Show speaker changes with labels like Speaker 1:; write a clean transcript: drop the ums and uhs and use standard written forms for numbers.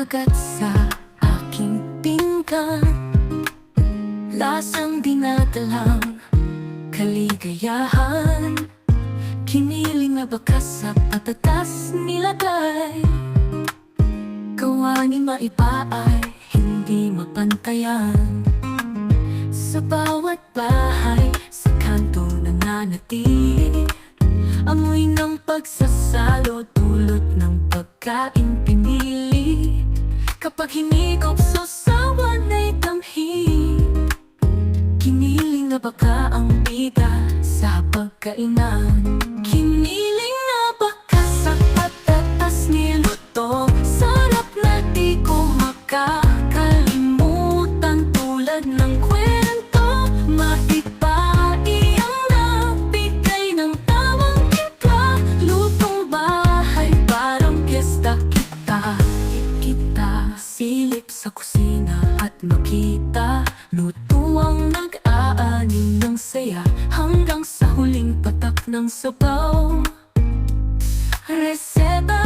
Speaker 1: dagat sa aking pinggan, lasang dinadalang kaligayahan. Kiniling na bakas sa patatas nilagay, gawa ni maiba ay hindi mapantayan. Sa bawat bahay, sa kanto nananatili amoy ng pagsasalo, dulot ng pagkain pinili. Kapag hinigop susawan ay damhi, kiniling na baka ang bida sa pagkainan. Kiniling na baka sa patatas niluto, sarap na di ko makakalimutan. Tulad ng kwento, maiba iyang nabigay ng tamang timpla. Lutong bahay, parang piyesta kita silip sa kusina at makita lutuang nag-aani ng saya, hanggang sa huling patak ng sabaw. Reseta